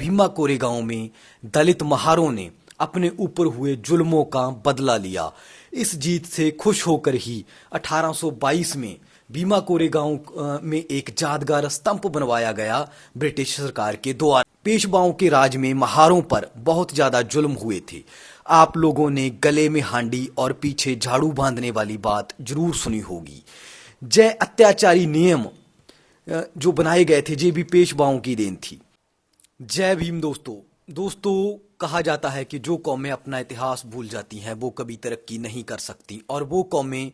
भीमा कोरेगांव में दलित महारों ने अपने ऊपर हुए जुल्मों का बदला लिया। इस जीत से खुश होकर ही 1822 में भीमा कोरेगांव में एक यादगार स्तंभ बनवाया गया ब्रिटिश सरकार के द्वारा। पेशवाओं के राज में महारों पर बहुत ज्यादा जुल्म हुए थे। आप लोगों ने गले में हांडी और पीछे झाड़ू बांधने वाली बात जरूर सुनी होगी। जय अत्याचारी नियम जो बनाए गए थे ये भी पेशवाओं की देन थी। जय भीम दोस्तों कहा जाता है कि जो कौमें अपना इतिहास भूल जाती हैं वो कभी तरक्की नहीं कर सकती और वो कौमें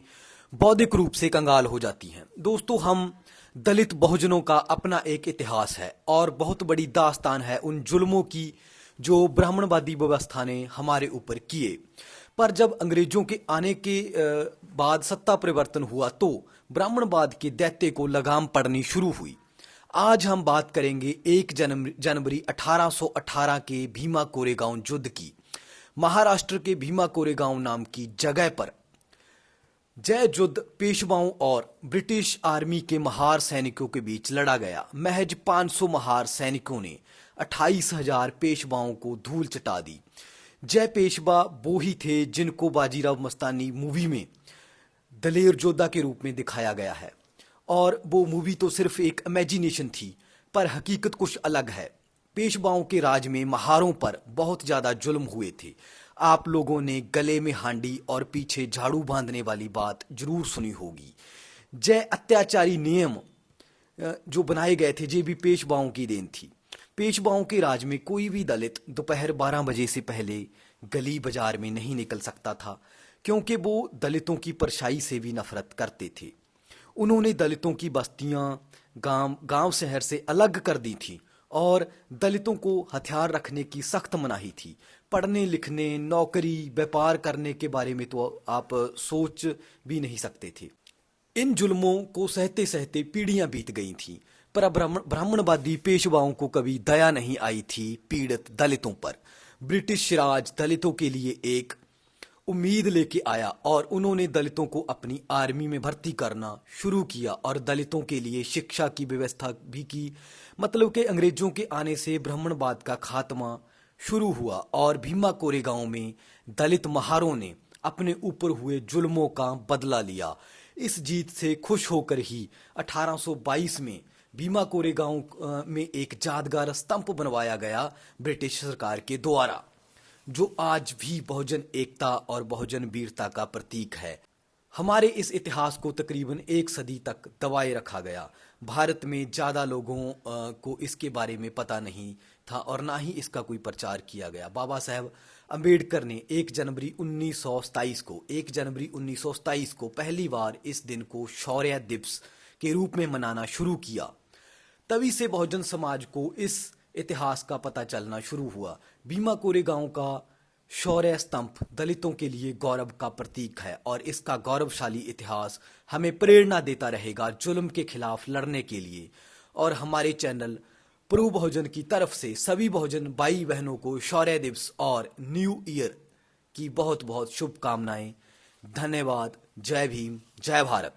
बौद्धिक रूप से कंगाल हो जाती हैं। दोस्तों, हम दलित बहुजनों का अपना एक इतिहास है और बहुत बड़ी दास्तान है उन जुल्मों की जो ब्राह्मणवादी व्यवस्था ने हमारे ऊपर किए। पर जब अंग्रेजों के आने के बाद सत्ता परिवर्तन हुआ तो ब्राह्मणवाद के दैत्य को लगाम पड़नी शुरू हुई। आज हम बात करेंगे 1 जनवरी 1818 के भीमा कोरेगांव युद्ध की। महाराष्ट्र के भीमा कोरेगांव नाम की जगह पर जय युद्ध पेशवाओं और ब्रिटिश आर्मी के महार सैनिकों के बीच लड़ा गया। महज 500 महार सैनिकों ने 28,000 पेशवाओं को धूल चटा दी। जय पेशवा वो ही थे जिनको बाजीराव मस्तानी मूवी में दलेर योद्धा के रूप में दिखाया गया है और वो मूवी तो सिर्फ एक इमेजिनेशन थी, पर हकीकत कुछ अलग है। पेशवाओं के राज में महारों पर बहुत ज्यादा जुल्म हुए थे। आप लोगों ने गले में हांडी और पीछे झाड़ू बांधने वाली बात जरूर सुनी होगी। जय अत्याचारी नियम जो बनाए गए थे ये भी पेशवाओं की देन थी। पेशवाओं के राज में कोई भी दलित दोपहर 12 बजे से पहले गली बाजार में नहीं निकल सकता था, क्योंकि वो दलितों की परछाई से भी नफरत करते थे। उन्होंने दलितों की बस्तियां गांव शहर से अलग कर दी थी और दलितों को हथियार रखने की सख्त मनाही थी। पढ़ने लिखने, नौकरी, व्यापार करने के बारे में तो आप सोच भी नहीं सकते थे। इन जुल्मों को सहते सहते पीढ़ियां बीत गई थीं, पर ब्राह्मणवादी पेशवाओं को कभी दया नहीं आई थी पीड़ित दलितों पर। ब्रिटिश राज दलितों के लिए एक उम्मीद लेके आया और उन्होंने दलितों को अपनी आर्मी में भर्ती करना शुरू किया और दलितों के लिए शिक्षा की व्यवस्था भी की। मतलब कि अंग्रेजों के आने से ब्राह्मणवाद का खात्मा शुरू हुआ और भीमा कोरेगांव में दलित महारों ने अपने ऊपर हुए जुल्मों का बदला लिया। इस जीत से खुश होकर ही 1822 में भीमा कोरेगांव में एक यादगार स्तंभ बनवाया गया ब्रिटिश सरकार के द्वारा, जो आज भी बहुजन एकता और बहुजन वीरता का प्रतीक है। हमारे इस इतिहास को तकरीबन 1 सदी तक दबाए रखा गया। भारत में ज़्यादा लोगों को इसके बारे में पता नहीं था और ना ही इसका कोई प्रचार किया गया। बाबा साहब अम्बेडकर ने 1 जनवरी 1927 को पहली बार इस दिन को शौर्य दिवस के रूप में मनाना शुरू किया। तभी से बहुजन समाज को इस इतिहास का पता चलना शुरू हुआ। भीमा कोरेगांव का शौर्य स्तंभ दलितों के लिए गौरव का प्रतीक है और इसका गौरवशाली इतिहास हमें प्रेरणा देता रहेगा जुल्म के खिलाफ लड़ने के लिए। और हमारे चैनल प्रो बहुजन की तरफ से सभी बहुजन भाई बहनों को शौर्य दिवस और न्यू ईयर की बहुत बहुत शुभकामनाएं। धन्यवाद। जय भीम, जय भारत।